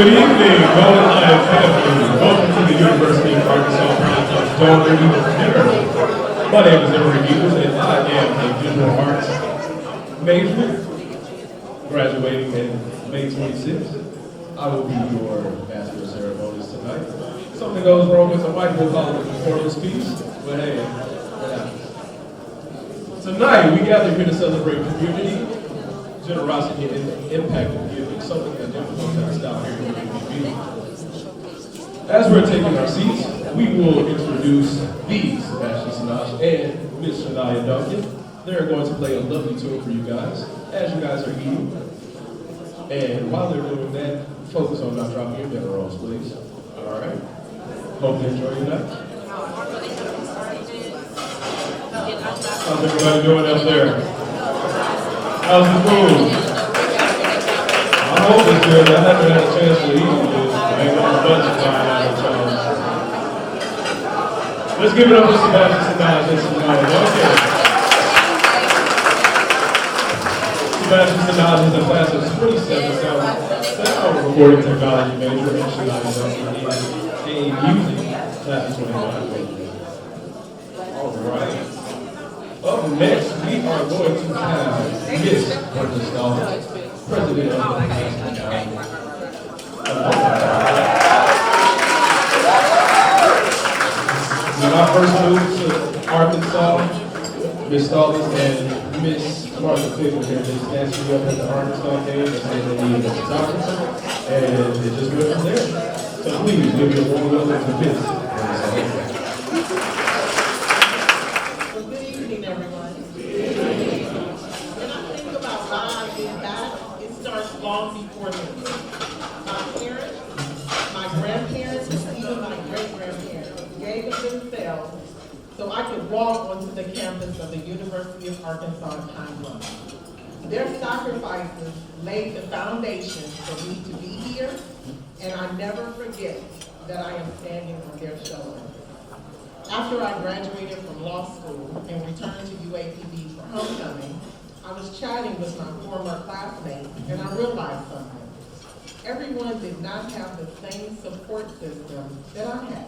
Good evening, Golden Lion family. Welcome to the University of Arkansas Primetime Donor Dinner. My name is Emory Beavers, and I am a Visual Arts major, graduating in May 26th. I will be your master of ceremonies tonight. Something goes wrong with the mic, we'll call it a performance piece, but hey, what happens? Tonight, we gather here to celebrate community, generosity, and impact of giving, something that difficult to stop here in UAPB. As we're taking our seats, we will introduce the Sebastian Sinaj and Miss Shania Duncan. They're going to play a lovely tune for you guys, as you guys are eating. And while they're doing that, focus on not dropping your dinner rolls, please. All right? Hope you enjoy your night. How's everybody doing up there? How's the food? I hope it's good. I haven't had a chance to eat this. I ain't got a budget time out of town. Let's give it up to Sebastian Sinaj and Shania Duncan. Sebastian Sinaj is a class of 27 sound recording technology major, and Shania Duncan is a music class of 29 major. All right. Up next, we are going to have Miss Alumni, President of the National County. When I first moved to Arkansas, Miss Stallings and Miss Martha Pickle here, they snatched me up at the Arkansas game and said they needed a photographer, and it just went from there. So please give me a warm welcome to Miss. Long before me. My parents, my grandparents, and even my great-grandparents gave of themselves so I could walk onto the campus of the University of Arkansas in time one. Their sacrifices laid the foundation for me to be here, and I never forget that I am standing on their shoulders. After I graduated from law school and returned to UAPB for homecoming, I was chatting with my former classmates, and I realized something. Everyone did not have the same support system that I had.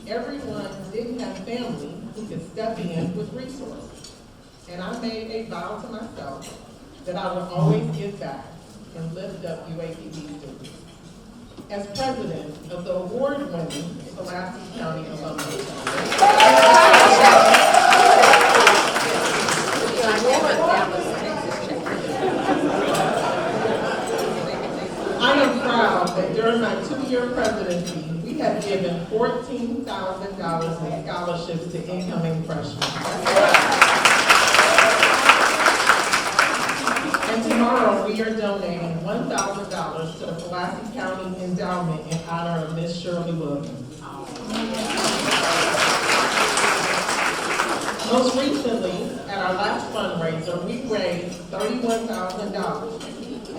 Everyone didn't have family who could step in with resources. And I made a vow to myself that I would always give back and lift up UAPB students. As president of the award-winning Pulaski County Alumni, I am proud that during my 2-year presidency, we have given $14,000 in scholarships to incoming freshmen. And tomorrow, we are donating $1,000 to the Pulaski County Endowment in honor of Miss Shirley Williams. Most recently, at our last fundraiser, we raised $31,000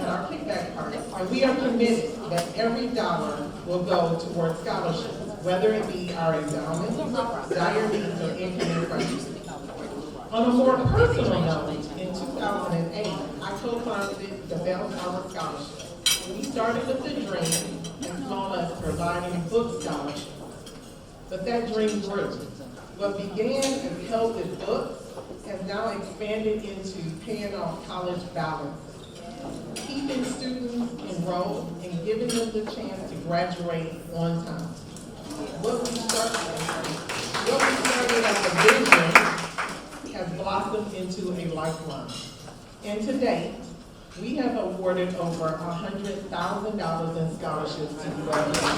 at our kickback party. And we are committed that every dollar will go towards scholarships, whether it be our endowment, dire needs, or incoming freshmen. On a more personal note, in 2008, I co-founded the Bell Tower Scholarship. We started with the dream and saw us providing book scholarships. But that dream grew. What began as help with books has now expanded into paying off college balances, keeping students enrolled and giving them the chance to graduate on time. What we started as a vision has blossomed into a lifeline. And to date, we have awarded over $100,000 in scholarships to UAPB.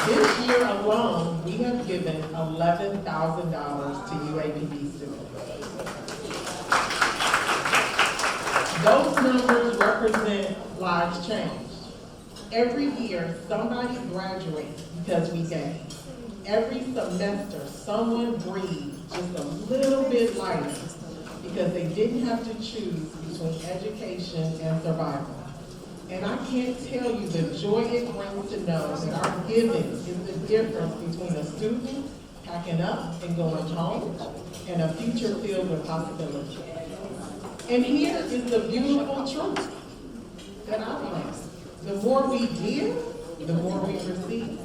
This year alone, we have given $11,000 to UAPB students. Those numbers represent lives changed. Every year, somebody graduates because we gave. Every semester, someone breathed just a little bit lighter because they didn't have to choose between education and survival. And I can't tell you the joy it brings to know that our giving is the difference between a student packing up and going home and a future filled with possibility. And here is the beautiful truth that I learned. The more we give, the more we receive.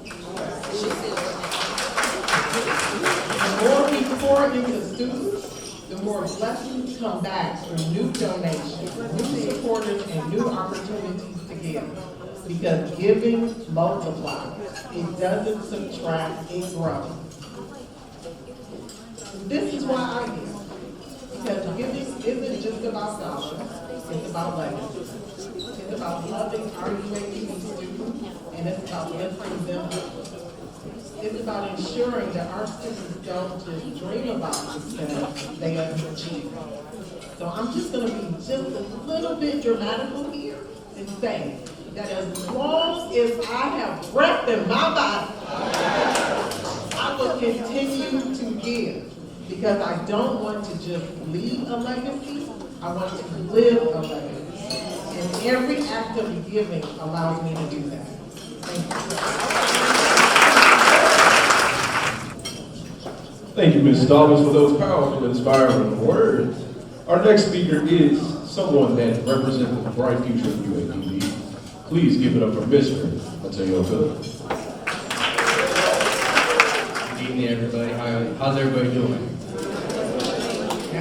The more we pour into students, the more blessings come back through new donations, new supporters, and new opportunities to give. Because giving multiplies. It doesn't subtract, it grows. This is why I give. Because giving isn't just about dollars, it's about legacy. It's about loving our UAPB students, and it's about lifting them up. It's about ensuring that our students don't just dream about success, they achieve. So I'm just going to be just a little bit dramatical here and say that as long as I have breath in my body, I will continue to give because I don't want to just leave a legacy, I want to live a legacy. And every act of giving allows me to do that. Thank you, Ms. Stallings, for those powerful, inspiring words. Our next speaker is someone that represents the bright future of UAPB. Please give it up for Mr. Mateo Cook. Good evening, everybody. How's everybody doing?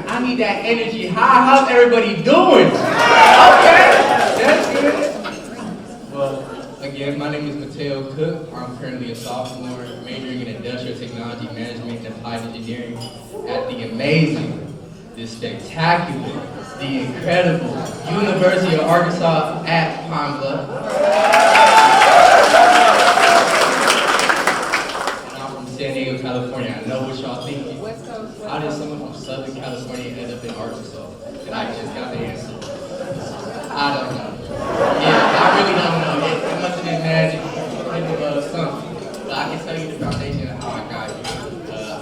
I need that energy. How's everybody doing? Okay, that's good. Well, again, my name is Mateo Cook. I'm currently a sophomore, majoring in industrial technology management and applied engineering at the amazing, the spectacular, the incredible University of Arkansas at Pine Bluff. And I'm from San Diego, California. I know what y'all thinking. How did someone from Southern California end up in Arkansas? And I just got the answer. I don't know. Yeah, I really don't know. It must have been magic. Something. But I can tell you the foundation of how I got here.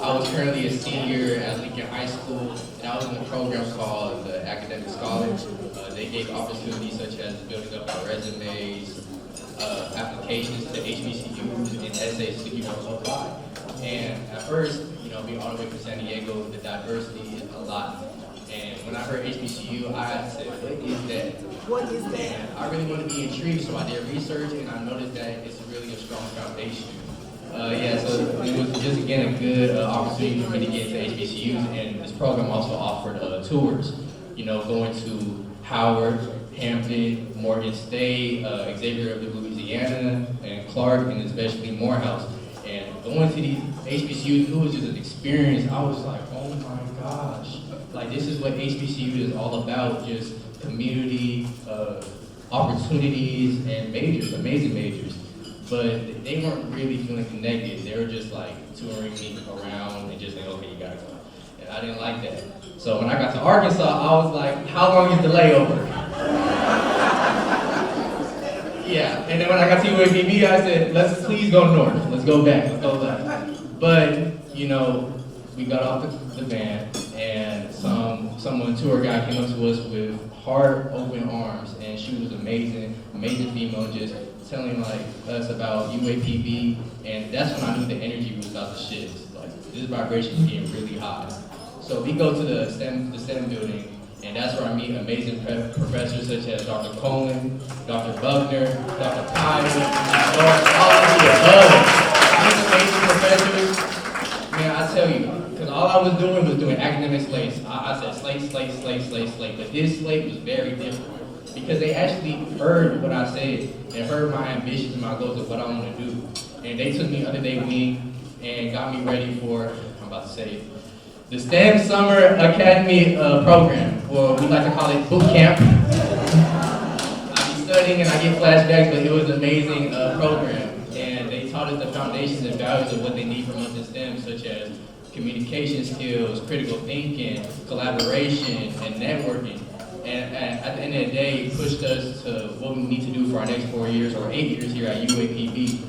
I was currently a senior at Lincoln High School, and I was in a program called the Academic Scholars. They gave opportunities such as building up our resumes, applications to HBCUs, and essays to apply. And at first, being all the way from San Diego, the diversity is a lot. And when I heard HBCU, I said, what is that? What is that? And I really wanted to be intrigued, so I did research, and I noticed that it's really a strong foundation. So it was just, again, a good opportunity for me to get into HBCUs, and this program also offered tours, going to Howard, Hampton, Morgan State, Xavier of Louisiana, and Clark, and especially Morehouse. And going to these HBCUs, it was just an experience. I was like, oh my gosh. Like, this is what HBCU is all about, just community, opportunities, and majors, amazing majors. But they weren't really feeling connected. They were just like touring me around and just saying, okay, you gotta go. And I didn't like that. So when I got to Arkansas, I was like, how long is the layover? Yeah, and then when I got to UAPB, I said, let's please go north. Let's go back, let's go left. But, we got off the van, and someone, tour guide, came up to us with heart open arms, and she was amazing female, just telling us about UAPB, and that's when I knew the energy was about to shift. Like, this vibration is getting really high. So we go to the STEM building, and that's where I meet amazing professors such as Dr. Coleman, Dr. Buckner, Dr. Pyle, all of the above. These amazing professors, man, I tell you, because all I was doing academic slates. I said slate, but this slate was very different because they actually heard what I said and heard my ambitions and my goals of what I want to do. And they took me under their wing and got me ready for, I'm about to say it, the STEM Summer Academy program, or we like to call it boot camp. I be studying and I get flashbacks, but it was an amazing program. And they taught us the foundations and values of what they need from us in STEM, such as communication skills, critical thinking, collaboration, and networking. And at the end of the day, it pushed us to what we need to do for our next 4 years or 8 years here at UAPB.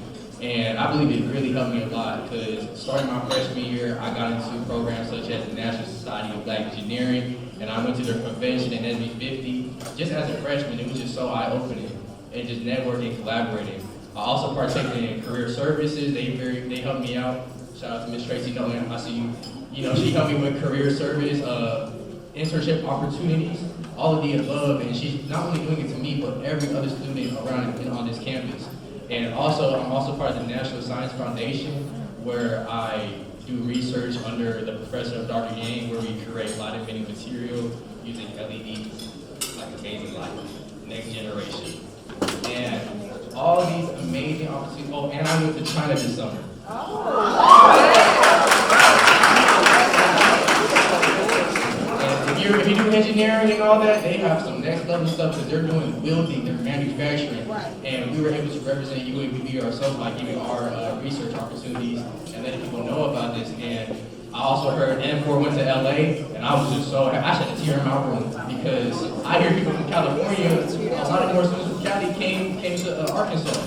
And I believe it really helped me a lot because starting my freshman year, I got into programs such as the National Society of Black Engineering, and I went to their convention in SB 50. Just as a freshman, it was just so eye-opening and just networking and collaborating. I also partaken in career services. They helped me out. Shout out to Ms. Tracy Nolan. I see you. She helped me with career service, internship opportunities. all of the above, and she's not only doing it to me, but every other student around and on this campus. And also, I'm also part of the National Science Foundation, where I do research under the professor of Dr. Yang, where we create light emitting material using LEDs, like amazing light, next generation. And all these amazing opportunities. Oh, and I went to China this summer. And if you do engineering and all that, they have some next level stuff because they're doing welding, they're manufacturing. And we were able to represent UAPB ourselves by giving our research opportunities and letting people know about this. And I also heard N4 went to LA, and I was just so happy. I shed a tear in my room because I hear people from California, a lot of more students from Cali came to Arkansas.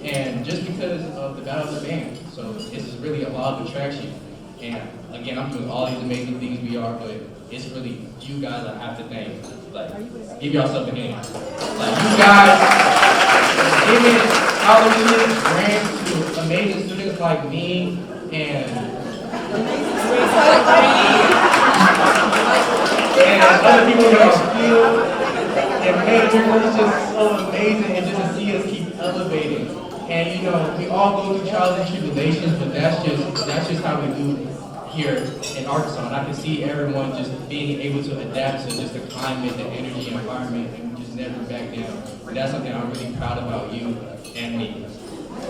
And just because of the Battle of the Band. So it's really a lot of attraction. And again, I'm doing all these amazing things we are, but it's really you guys I have to thank. Like, give yourself a hand. Like, you guys giving scholarships, grants to amazing students like me and other people in our field. And man, it's just so amazing and just to see us keep elevating. And you know, we all go through trials and tribulations, but that's just how we do here in Arkansas. And I can see everyone just being able to adapt to just the climate, the energy, environment, and just never back down. And that's something I'm really proud about you and me.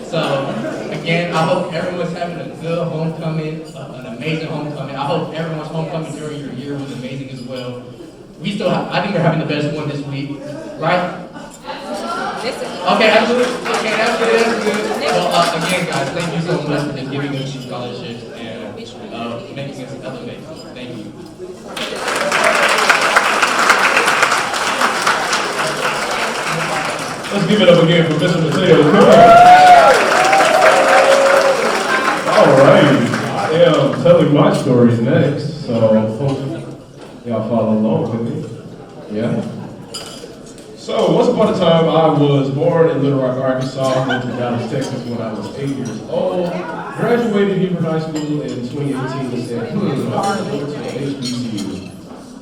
So again, I hope everyone's having a good homecoming, an amazing homecoming. I hope everyone's homecoming during your year was amazing as well. I think we're having the best one this week, right? Okay, absolutely. Okay, that's good. Well, again, guys, thank you so much for just giving us these scholarships and making us elevate. Thank you. Let's give it up again for Mr. Mateo. All right, I am telling my stories next, so hopefully y'all follow along with me. Yeah. So, once upon a time, I was born in Little Rock, Arkansas, moved to Dallas, Texas when I was 8 years old. Graduated Hebrew High School in 2018 and said, I'm going to HBCU.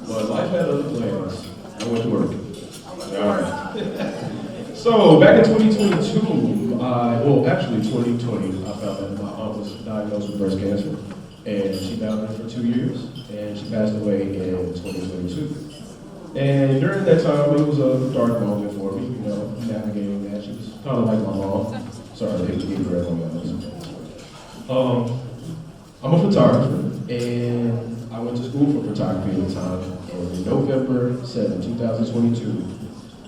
But life had other plans. I went to work. All right. So, back in 2022, actually 2020, I found that my aunt was diagnosed with breast cancer. And she battled it for 2 years, and she passed away in 2022. And during that time, it was a dark moment for me, you know, navigating that. She was kind of like my mom. Sorry, I hate to give her everyone. I'm a photographer, and I went to school for photography at the time. And in November 7, 2022,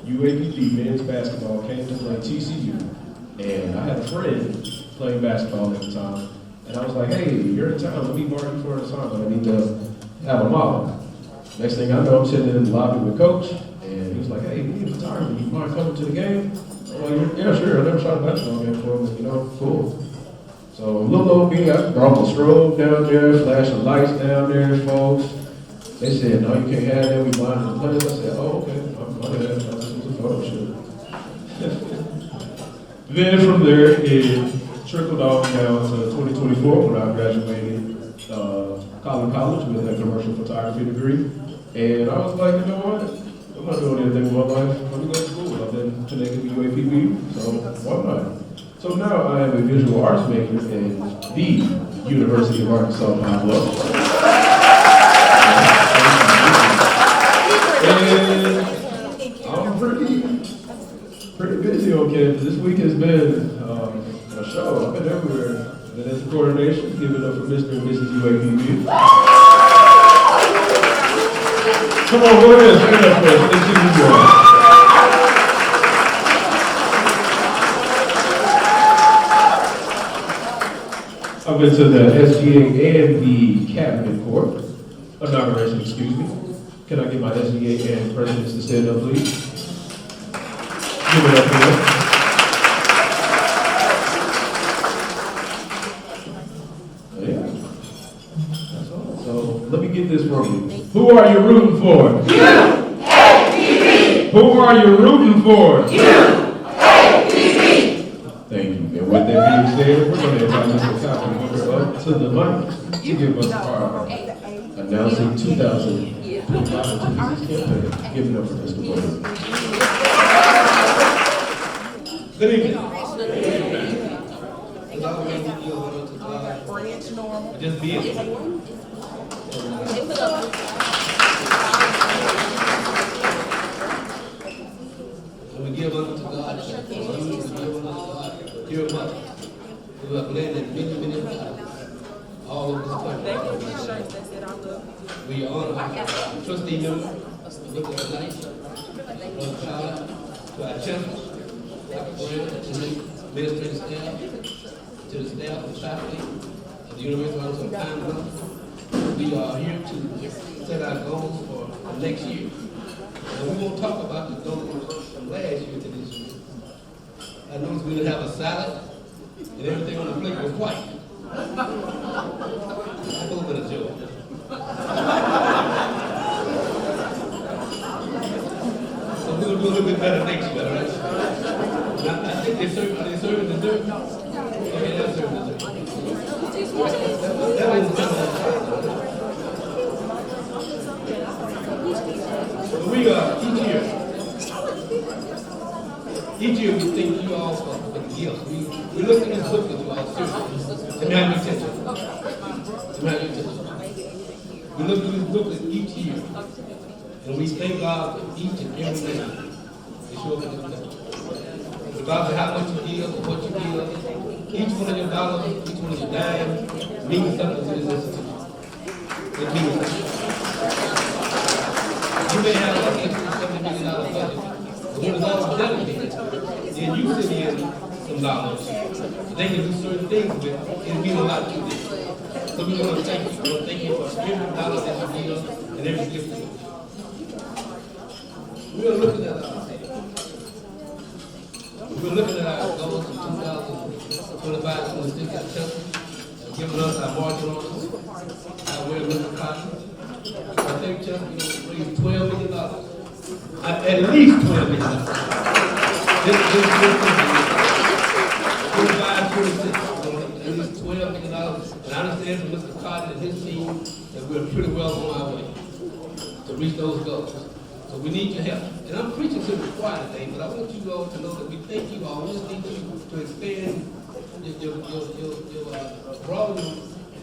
UAPB men's basketball came to play TCU, and I had a friend playing basketball at the time. And I was like, hey, you're in town, let me borrow you for an assignment. I need to have a model. Next thing I know, I'm sitting in the lobby with Coach, and he was like, hey, we need a photographer. You mind coming to the game? I'm like, yeah, sure. I never shot a basketball game before, but you know, cool. So little old me, I brought the strobe down there, flashing lights down there, folks. They said, no, you can't have that. We blinded the players. I said, oh, okay. I'm going to have that. This was a photo shoot. Then from there, it trickled off down to 2024 when I graduated college with a commercial photography degree. And I was like, you know what? I'm not doing anything with my life. Let me go to school. I've been connected with UAPB, so why not? So now I am a visual arts major in the University of Arkansas Pine Bluff. And I'm pretty busy on campus. This week has been a show. I've been everywhere. Been at the coordination, give it up for Mr. and Mrs. UAPB. Come on, go ahead, stand up for us. Let's see you going. I've been to the SGA and the Cabinet Corps inauguration, excuse me. Can I get my SGA and presidents to stand up, please? Give it up for them. Let me get this from you. Who are you rooting for? UAPB! Who are you rooting for? UAPB! Thank you. And with that being said, we're going to invite Mr. Copper up to the mic to give us our announcing 2018 campaign. Give it up for Mr. Boyd. Good evening. Just be it. We give unto God, we give unto God, dear mother, who have landed many times all over this country. We honor trustee members, look at the night, to our chancellor, Dr. Grant, to the administrative staff, to the staff and faculty of the University of Alabama. We are here to set our goals for the next year. And we won't talk about the goals from last year to this year. I noticed we didn't have a salad, and everything on the plate was white. A little bit of joke. So we're gonna do a little bit better next year, all right? And I think they're serving dessert. Okay, they're serving dessert. That was we each year we thank you all for the gifts. We look at this book with you all seriously. Let me have your attention. Let me have your attention. We look at this book each year, and we thank God for each and every name. They show up in this book. Regardless of how much you give or what you give, each one of your dollars, each one of your dimes means something to this institution. It means something. You may have a $70 million budget, but when it's all dedicated, then you sit in some dollars. They can do certain things with it. It'll mean a lot to them. So we want to thank you. We want to thank you for every dollar that you give and every gift you give. We're looking at our goals in 2025, 26 at Chelsea, giving us our margin orders, our way of looking cotton. I think Chelsea will raise $12 million. At least $12 million. At least $12 million. And I understand from Mr. Cotton and his team that we're pretty well on our way to reach those goals. So we need your help. And I'm preaching to the choir today, but I want you all to know that we thank you all. We just need you to expand broaden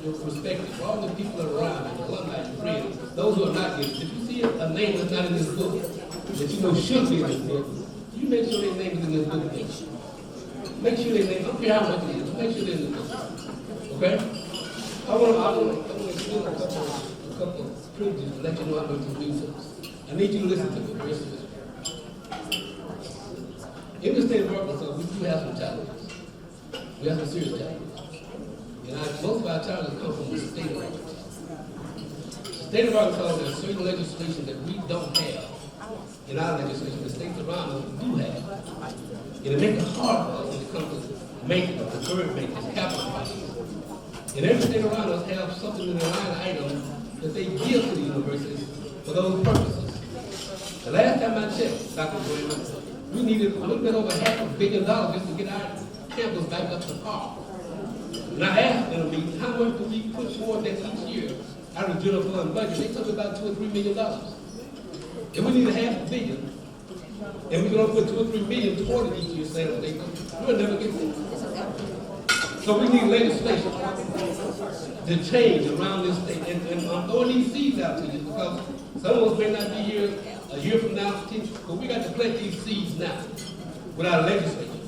your perspective, all the people around, your alumni, your friends, those who are not here. If you see a name that's not in this book, that you know should be in this book, you make sure their name is in this book. Make sure their name, I don't care how much it is, make sure they're in this book. Okay? I want to explain a couple of privileges to let you know I'm going to do this. I need you to listen to the rest of this. In the state of Arkansas, we do have some challenges. We have some serious challenges. And most of our challenges come from the state of Arkansas. The state of Arkansas has certain legislation that we don't have in our legislation. The states around us do have. And it makes it hard for us when it comes to maintenance, deferred maintenance, capital projects. And every state around us have something in their line item that they give to the universities for those purposes. The last time I checked, Dr. Grant, we needed a little bit over $500 million just to get our campus back up to par. And I asked them, how much do we push toward that each year out of the general fund budget? They took about $2 or $3 million. And we need $500 million. And we can only put $2 or $3 million toward it each year, saying that we'll never get there. So we need legislation to change around this state. And I'm throwing these seeds out to you because some of us may not be here a year from now, but we got to plant these seeds now with our legislature,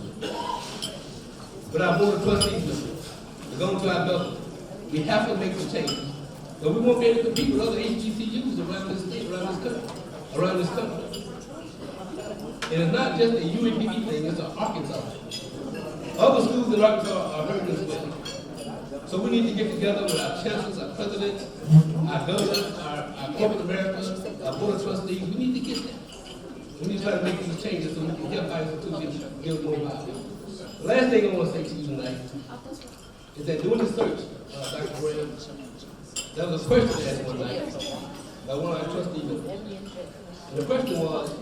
with our board of trustees members, with on to our government. We have to make some changes, but we won't be able to compete with other HBCUs around this state, around this country. And it's not just a UAPB thing; it's an Arkansas thing. Other schools in Arkansas are hurting as well. So we need to get together with our chancellors, our presidents, our governors, our corporate America, our board of trustees. We need to get there. We need to try to make these changes so we can help our institutions build more value. The last thing I want to say to you tonight is that during the search, Dr. Graham, there was a question asked one night by one of our trustees. And the question was,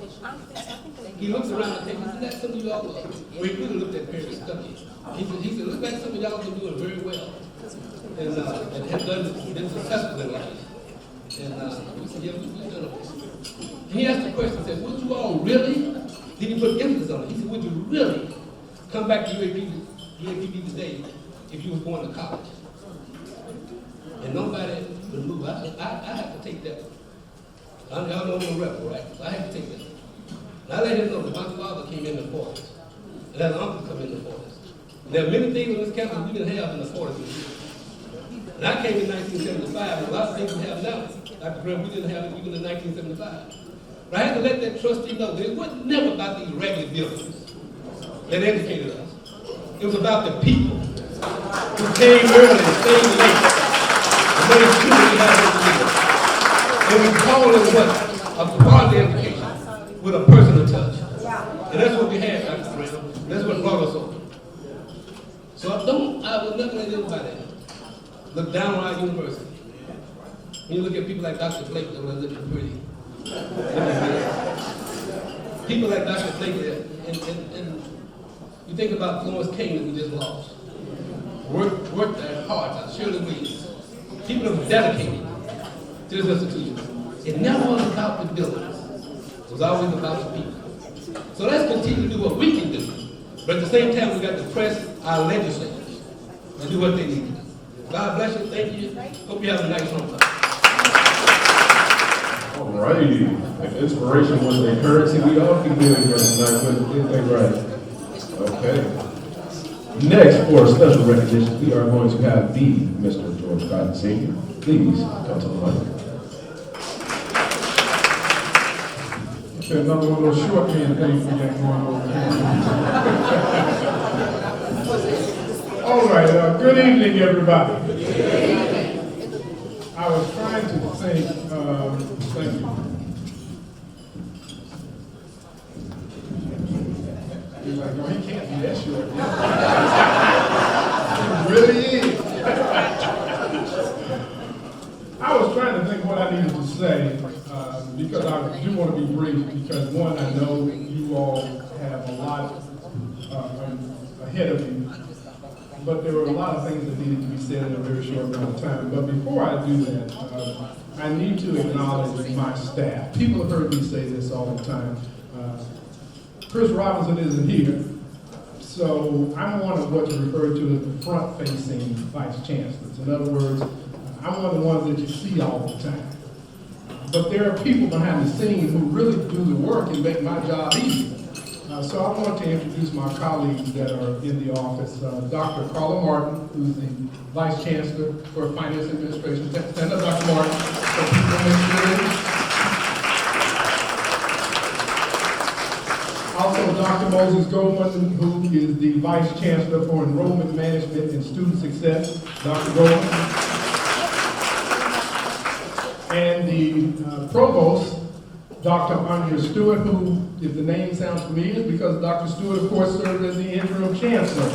he looked around the table, isn't that some of y'all, well, he really looked at Perry Stuckey. He said, look like some of y'all been doing very well and have been successful in life. And we said, yeah, we've done it. And he asked the question, said, would you all really, then he put emphasis on it. He said, would you really come back to UAPB today if you was going to college? And nobody would move. I said, I have to take that. I don't know I'm a rebel, right? So I have to take that. And I let him know that my father came in the 40s. And had an uncle come in the 40s. And there are many things on this campus we didn't have in the 40s. And I came in 1975, and a lot of things we have now, Dr. Graham, we didn't have it even in 1975. But I had to let that trustee know that it wasn't never about these ragged buildings that educated us. It was about the people who came early and stayed late and made sure we had what we needed. And we call it what? A quality education with a personal touch. And that's what we had, Dr. Graham. That's what brought us over. So I will never let anybody look down on our university. When you look at people like Dr. Blake, that were looking pretty. People like Dr. Blake, and you think about Florence King that we just lost. Worked their hearts out, Shirley Williams. People that were dedicated to this institution. It never was about the buildings. It was always about the people. So let's continue to do what we can do. But at the same time, we got to press our legislators to do what they need to do. God bless you. Thank you. Hope you have a nice homecoming. All righty. If inspiration was the currency, we all can do it here tonight. But they right. Okay. Next, for a special recognition, we are going to have the Mr. George Cotton Sr. Please come to the mic. Okay, another one of those short man things we got going over here. All right, good evening, everybody. I was trying to think, thank you. He's like, no, he can't be that short. He really is. I was trying to think what I needed to say, because I do want to be brief, because one, I know you all have a lot ahead of you. But there were a lot of things that needed to be said in a very short amount of time. But before I do that, I need to acknowledge my staff. People have heard me say this all the time. Chris Robinson isn't here, so I'm one of what's referred to as the front-facing vice chancellors. In other words, I'm one of the ones that you see all the time. But there are people behind the scenes who really do the work and make my job easier. So I want to introduce my colleagues that are in the office. Dr. Carla Martin, who's the Vice Chancellor for Finance Administration. Stand up, Dr. Martin, so people make sure. Also, Dr. Moses Goldman, who is the Vice Chancellor for Enrollment Management and Student Success. Dr. Goldman. And the Provost, Dr. Andrea Stewart, who, if the name sounds familiar, because Dr. Stewart, of course, served as the interim chancellor.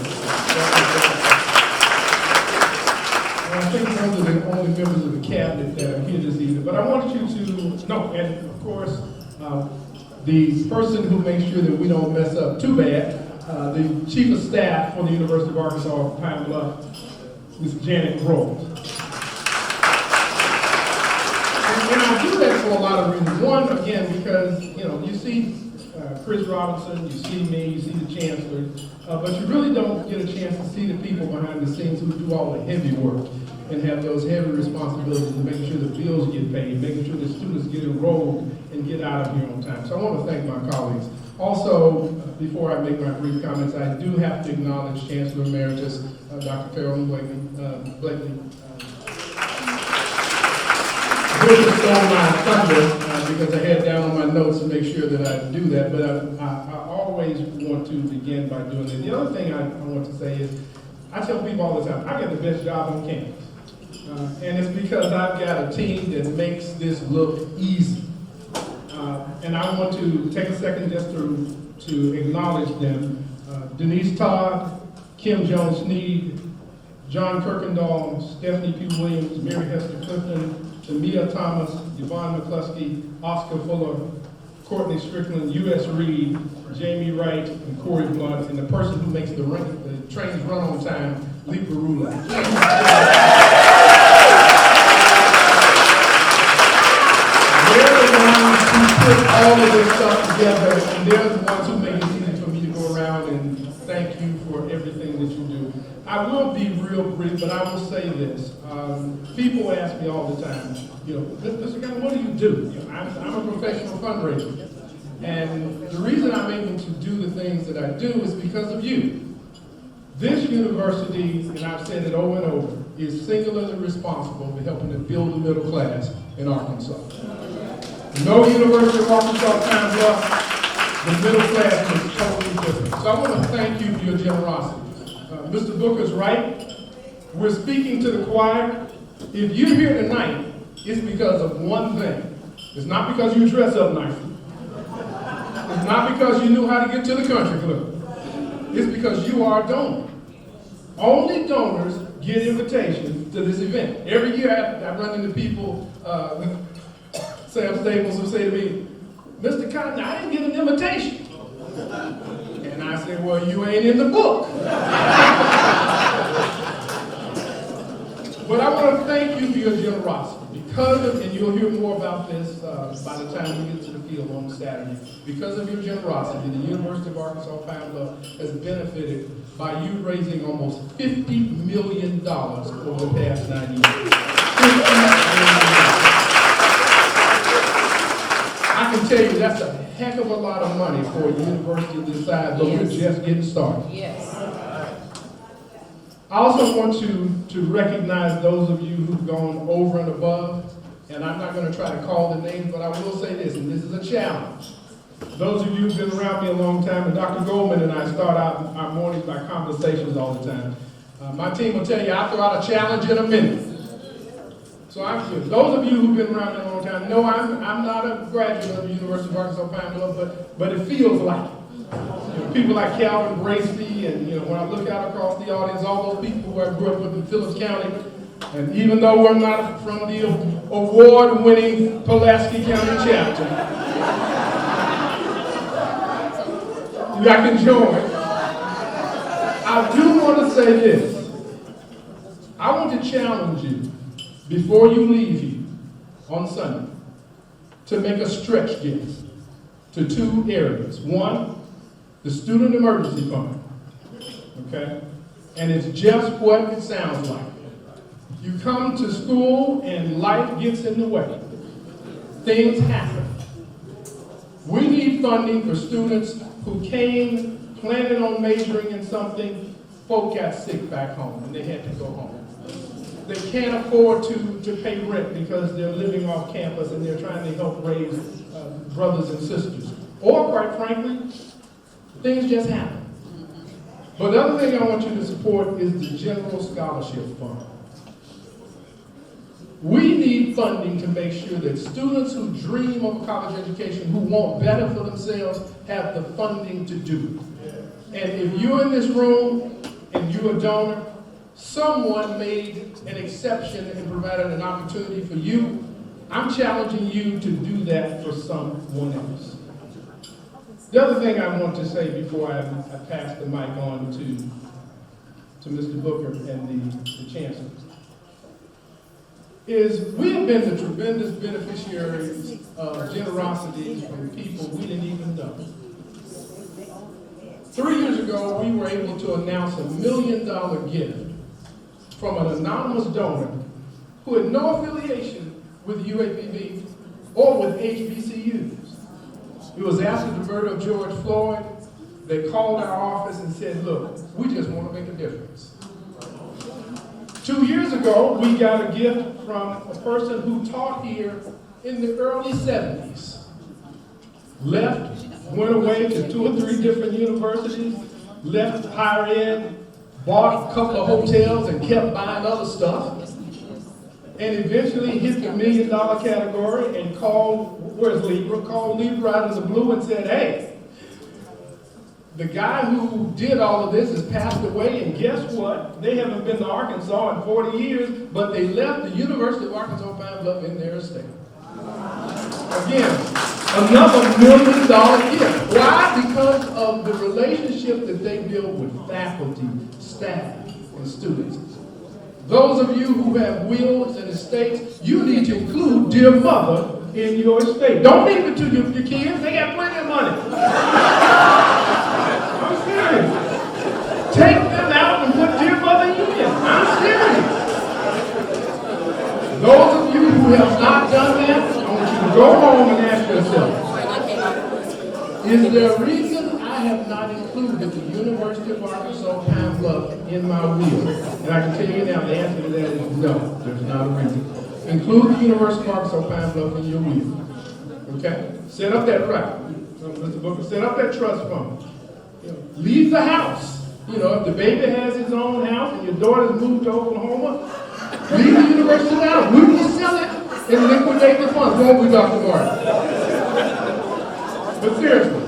And I think those are the only members of the cabinet that are here this evening. But I want you to know, and of course, the person who makes sure that we don't mess up too bad, the Chief of Staff for the University of Arkansas, Pine Bluff, Ms. Janet Groves. And I do that for a lot of reasons. One, again, because, you see Chris Robinson, you see me, you see the chancellor, but you really don't get a chance to see the people behind the scenes who do all the heavy work and have those heavy responsibilities of making sure the bills get paid, making sure the students get enrolled and get out of here on time. So I want to thank my colleagues. Also, before I make my brief comments, I do have to acknowledge Chancellor Emeritus Dr. Carolyn Blakely. Just stole my thunder because I had down on my notes to make sure that I do that, but I always want to begin by doing that. The other thing I want to say is, I tell people all the time, I got the best job on campus. And it's because I've got a team that makes this look easy. And I want to take a second just to acknowledge them. Denise Todd, Kim Jones-Sneed, John Kirkendall, Stephanie P. Williams, Mary Hester Clifton, Tamia Thomas, Yvonne McCluskey, Oscar Fuller, Courtney Strickland, U.S. Reed, Jamie Wright, and Corey Blunt, and the person who makes the trains run on time, Lee Perula. put all of this stuff together, and they're the ones who make it easy for me to go around and thank you for everything that you do. I will be real brief, but I will say this. People ask me all the time, Mr. Gunn, what do you do? I'm a professional fundraiser. And the reason I'm able to do the things that I do is because of you. This university, and I've said it over and over, is singularly responsible for helping to build the middle class in Arkansas. No University of Arkansas times up, the middle class is totally different. So I want to thank you for your generosity. Mr. Booker's right. We're speaking to the choir. If you're here tonight, it's because of one thing. It's not because you dress up nicely. It's not because you knew how to get to the country club. It's because you are a donor. Only donors get invitations to this event. Every year I run into people, Sam Staples, who say to me, Mr. Cotton, I didn't get an invitation. And I say, well, you ain't in the book. But I want to thank you for your generosity. Because of, and you'll hear more about this by the time we get to the field on Saturday, because of your generosity, the University of Arkansas Pine Bluff has benefited by you raising almost $50 million over the past 9 years. I can tell you that's a heck of a lot of money for a university this size, but we're just getting started. Yes. I also want to recognize those of you who've gone over and above, and I'm not going to try to call the names, but I will say this, and this is a challenge. Those of you who've been around me a long time, and Dr. Goldman and I start out our mornings by conversations all the time. My team will tell you I'll throw out a challenge in a minute. So I'm sure those of you who've been around me a long time know I'm not a graduate of the University of Arkansas Pine Bluff, but it feels like it. People like Calvin Bracey, and when I look out across the audience, all those people who I grew up with in Phillips County, and even though we're not from the award-winning Pulaski County chapter, I can join. I do want to say this. I want to challenge you before you leave here on Sunday to make a stretch gift to two areas. One, the Student Emergency Fund, okay? And it's just what it sounds like. You come to school and life gets in the way. Things happen. We need funding for students who came planning on majoring in something, folk got sick back home and they had to go home. They can't afford to pay rent because they're living off campus and they're trying to help raise brothers and sisters. Or quite frankly, things just happen. But the other thing I want you to support is the General Scholarship Fund. We need funding to make sure that students who dream of a college education, who want better for themselves, have the funding to do it. And if you're in this room and you're a donor, someone made an exception and provided an opportunity for you. I'm challenging you to do that for someone else. The other thing I want to say before I pass the mic on to Mr. Booker and the Chancellor is we have been the tremendous beneficiaries of generosity from people we didn't even know. 3 years ago, we were able to announce $1 million gift from an anonymous donor who had no affiliation with UAPB or with HBCUs. It was after the murder of George Floyd. They called our office and said, look, we just want to make a difference. 2 years ago, we got a gift from a person who taught here in the early 70s. Left, went away to 2 or 3 different universities, left higher ed, bought a couple of hotels and kept buying other stuff, and eventually hit the $1 million category and called, where's Libra? Called Libra out of the blue and said, hey, the guy who did all of this has passed away, and guess what? They haven't been to Arkansas in 40 years, but they left the University of Arkansas Pine Bluff in their estate. Again, another $1 million gift. Why? Because of the relationship that they build with faculty, staff, and students. Those of you who have wills and estates, you need to include dear mother in your estate. Don't leave it to your kids. They got plenty of money. I'm serious. Take them out and put dear mother in. I'm serious. Those of you who have not done that, I want you to go home and ask yourself, is there a reason I have not included the University of Arkansas Pine Bluff in my will? And I can tell you now, the answer to that is no, there's not a reason. Include the University of Arkansas Pine Bluff in your will. Okay? Set up that right. Mr. Booker, set up that trust fund. Leave the house. If the baby has his own house and your daughter's moved to Oklahoma, leave the university house. We will sell it and liquidate the funds, won't we, Dr. Martin? But seriously,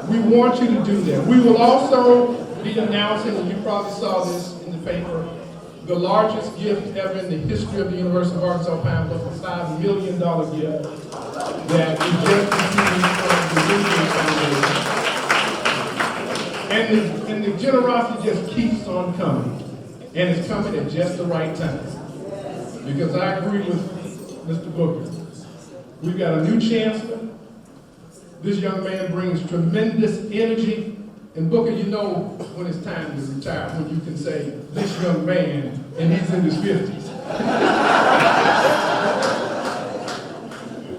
we want you to do that. We will also be announcing, and you probably saw this in the paper, the largest gift ever in the history of the University of Arkansas Pine Bluff, a $5 million gift that we just received from the Foundation. And the generosity just keeps on coming. And it's coming at just the right time. Because I agree with Mr. Booker. We've got a new chancellor. This young man brings tremendous energy. And Booker, you know when it's time to retire, when you can say, this young man, and he's in his 50s.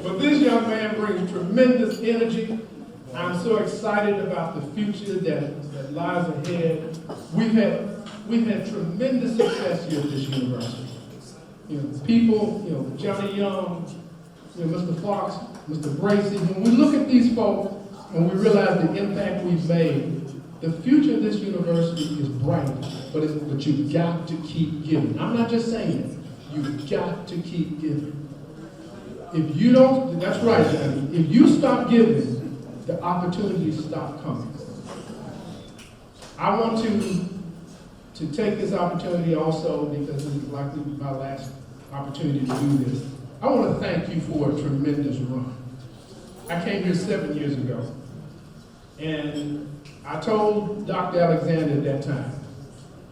But this young man brings tremendous energy. I'm so excited about the future that lies ahead. We've had tremendous success here at this university. People, Johnny Young, Mr. Fox, Mr. Bracy, when we look at these folks and we realize the impact we've made, the future of this university is bright, but you've got to keep giving. I'm not just saying it. You've got to keep giving. If you don't, that's right, Johnny. If you stop giving, the opportunities stop coming. I want to take this opportunity also, because this is likely my last opportunity to do this. I want to thank you for a tremendous run. I came here 7 years ago, and I told Dr. Alexander at that time,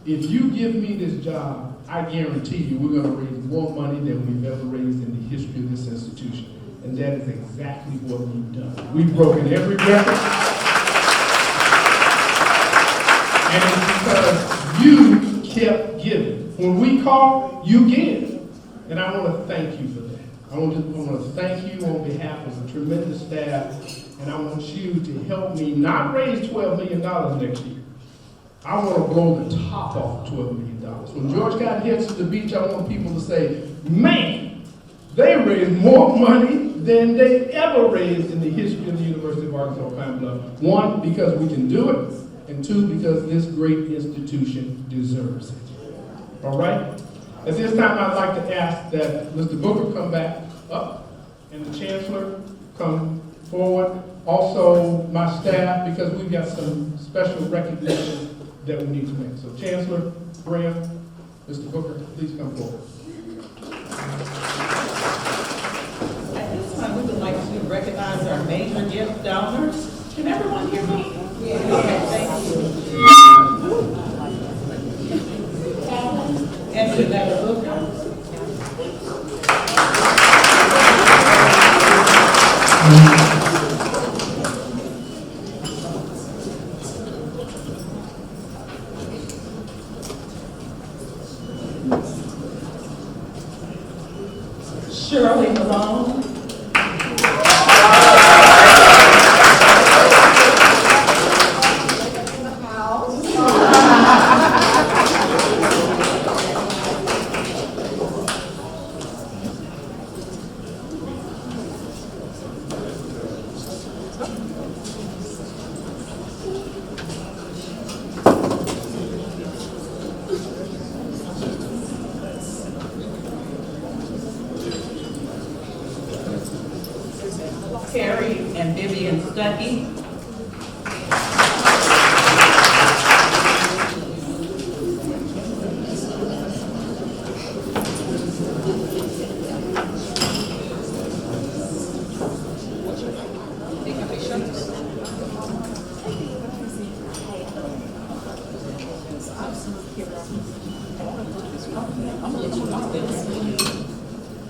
if you give me this job, I guarantee you we're going to raise more money than we've ever raised in the history of this institution. And that is exactly what we've done. We've broken every record. And it's because you kept giving. When we call, you give. And I want to thank you for that. I want to thank you on behalf of a tremendous staff. And I want you to help me not raise $12 million next year. I want to blow the top off $12 million. When George Scott hits the beach, I want people to say, man, they raised more money than they ever raised in the history of the University of Arkansas Pine Bluff. One, because we can do it, and two, because this great institution deserves it. All right? At this time, I'd like to ask that Mr. Booker come back up and the Chancellor come forward. Also, my staff, because we've got some special recognition that we need to make. So, Chancellor, Graham, Mr. Booker, please come forward. At this time, we would like to recognize our major gift donors. Can everyone hear me? Yeah. Okay, thank you. And Janetta Booker. Shirley Malone. Terry and Vivian Stuckey.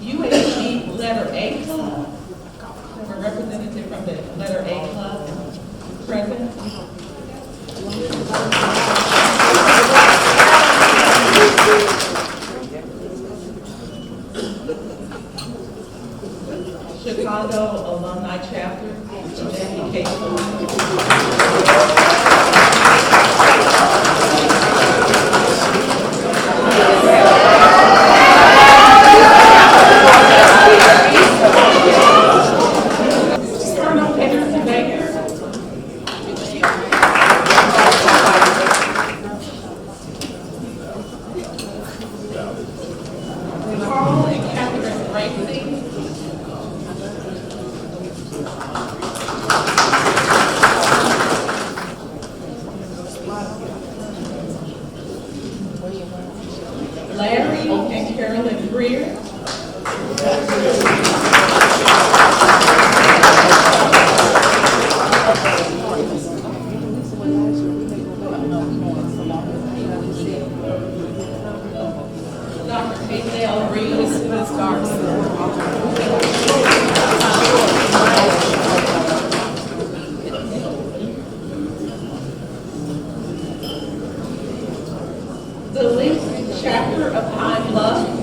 UAPB letter A. present. Chicago Alumni Chapter, education. Carl and Catherine Racing. Larry and Carolyn Greer. Dr. Hazel Reeves, Ms. The Links Chapter of High Bluff.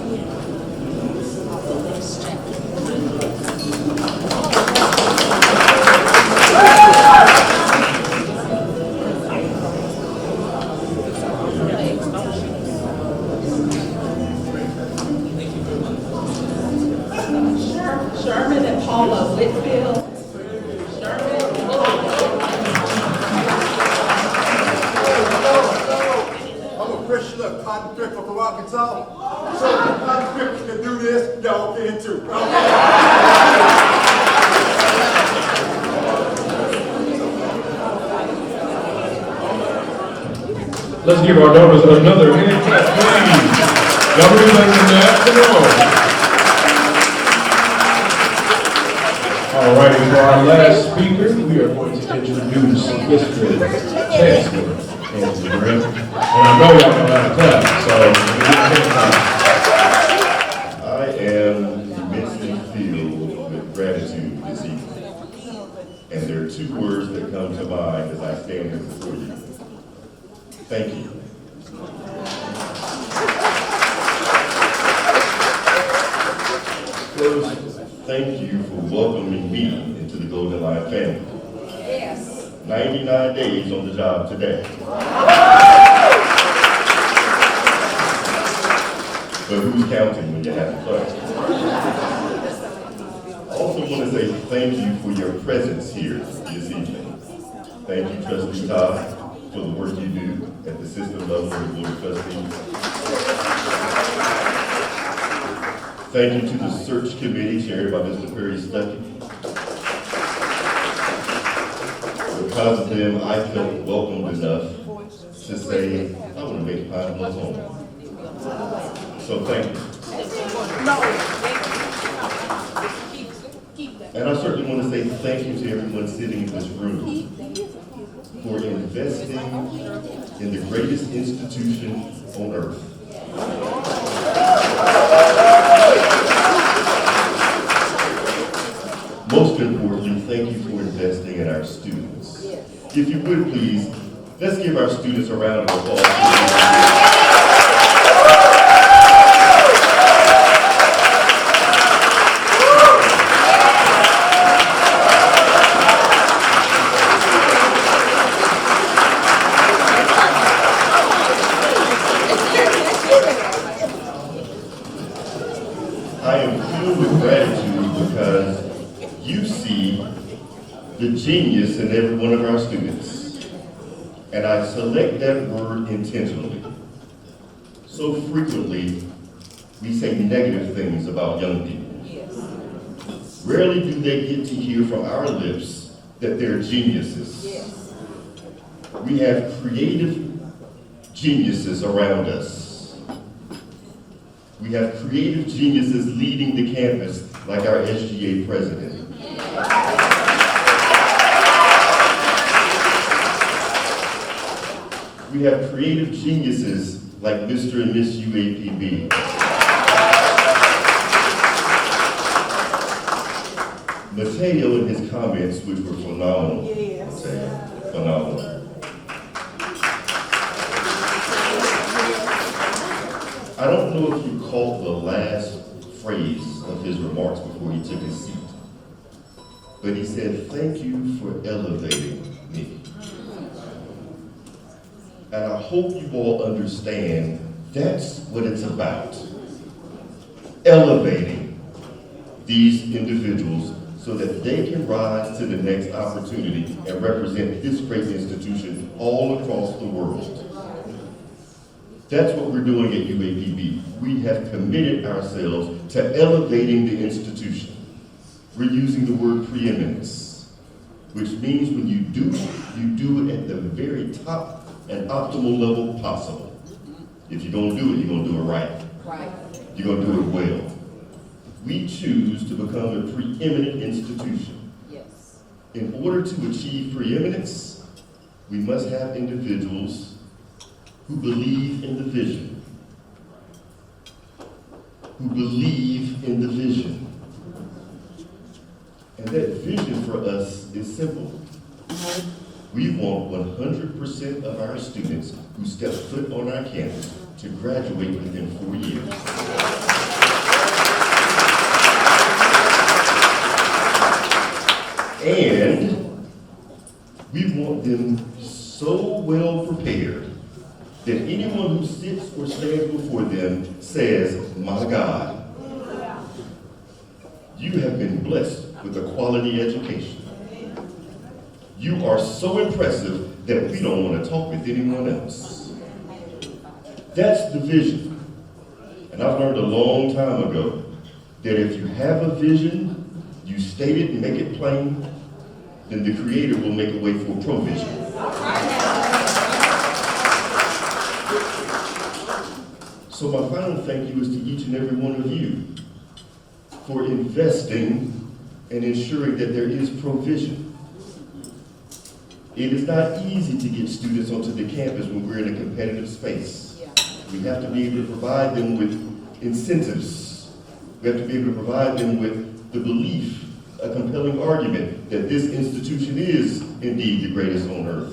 Sherman and Paula Whitfield. I'm a Christian of cotton picker from Arkansas. So if cotton pickers can do this, y'all can too. Let's give our daughters another hand clap, please. Y'all representing the afternoon. All righty, for our last speaker, we are going to introduce Mr. Chancellor Anthony Graham. And I know y'all know how to clap, so I am immensely filled with gratitude this evening. And there are two words that come to mind as I stand here before you. Thank you. First, thank you for welcoming me into the Golden Lion family. Yes. 99 days on the job today. But who's counting when you have to play? I also want to say thank you for your presence here this evening. Thank you, Trustee Todd, for the work you do at the system level of the Board of Trustees. Thank you to the search committee chaired by Mr. Perry Stuckey. Because of them, I felt welcomed enough to say, I want to make Pine Bluff home. So thank you. And I certainly want to say thank you to everyone sitting in this room for investing in the greatest institution on earth. Most importantly, thank you for investing in our students. If you would please, let's give our students a round of applause. I am filled with gratitude because you see the genius in every one of our students. And I select that word intentionally. So frequently, we say negative things about young people. Rarely do they get to hear from our lips that they're geniuses. We have creative geniuses around us. We have creative geniuses leading the campus like our SGA president. We have creative geniuses like Mr. and Miss UAPB. Mateo in his comments, which were phenomenal, I don't know if you caught the last phrase of his remarks before he took his seat, but he said, "Thank you for elevating me." And I hope you all understand that's what it's about. Elevating these individuals so that they can rise to the next opportunity and represent this great institution all across the world. That's what we're doing at UAPB. We have committed ourselves to elevating the institution. We're using the word preeminence, which means when you do it at the very top and optimal level possible. If you're gonna do it, you're gonna do it right. Right. You're gonna do it well. We choose to become a preeminent institution. Yes. In order to achieve preeminence, we must have individuals who believe in the vision. Who believe in the vision. And that vision for us is simple. We want 100% of our students who step foot on our campus to graduate within 4 years. And we want them so well prepared that anyone who sits or stands before them says, "My God, you have been blessed with a quality education. You are so impressive that we don't want to talk with anyone else." That's the vision. And I've learned a long time ago that if you have a vision, you state it and make it plain, then the Creator will make a way for provision. So my final thank you is to each and every one of you for investing and ensuring that there is provision. It is not easy to get students onto the campus when we're in a competitive space. Yeah. We have to be able to provide them with incentives. We have to be able to provide them with the belief, a compelling argument that this institution is indeed the greatest on earth.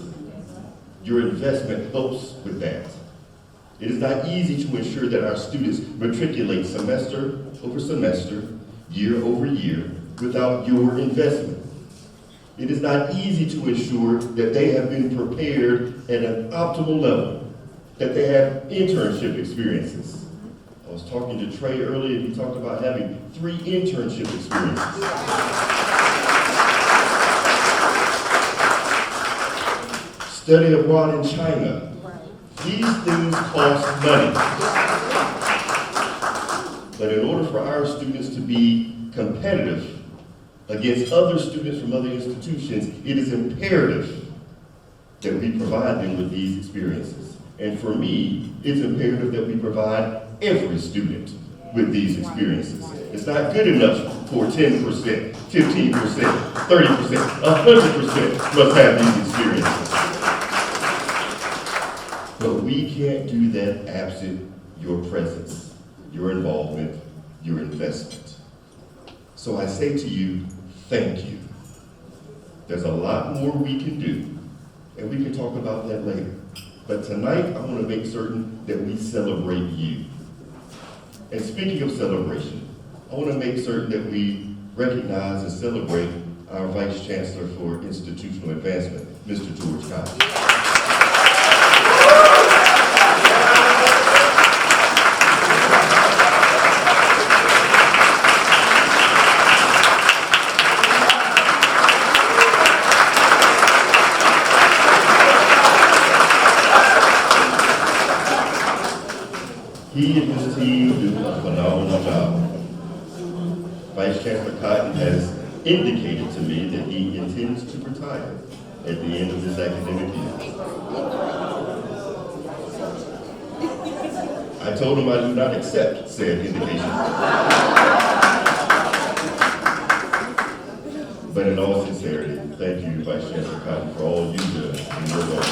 Your investment helps with that. It is not easy to ensure that our students matriculate semester over semester, year over year, without your investment. It is not easy to ensure that they have been prepared at an optimal level, that they have internship experiences. I was talking to Trey earlier, and he talked about having 3 internship experiences. Study abroad in China. These things cost money. But in order for our students to be competitive against other students from other institutions, it is imperative that we provide them with these experiences. And for me, it's imperative that we provide every student with these experiences. It's not good enough for 10%, 15%, 30%, 100% must have these experiences. But we can't do that absent your presence, your involvement, your investment. So I say to you, thank you. There's a lot more we can do, and we can talk about that later. But tonight, I want to make certain that we celebrate you. And speaking of celebration, I want to make certain that we recognize and celebrate our Vice Chancellor for Institutional Advancement, Mr. George Cotton. He and his team do a phenomenal job. Vice Chancellor Cotton has indicated to me that he intends to retire at the end of this academic year. I told him I do not accept said indication. But in all sincerity, thank you, Vice Chancellor Cotton, for all you do in your role.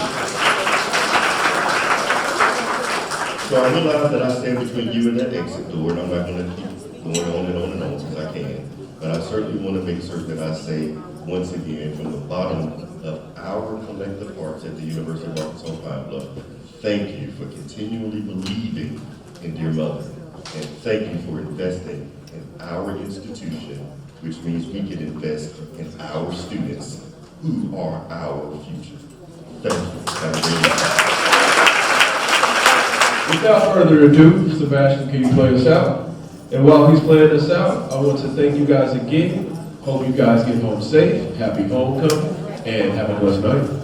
So I realize that I stand between you and that exit door, and I'm not going to keep going on and on and on because I can. But I certainly want to make certain that I say once again from the bottom of our collective hearts at the University of Arkansas Pine Bluff, thank you for continually believing and dear mother. And thank you for investing in our institution, which means we can invest in our students who are our future. Thank you. Have a great day. Without further ado, Sebastian, can you play us out? And while he's playing us out, I want to thank you guys again. Hope you guys get home safe. Happy homecoming, and have a blessed night.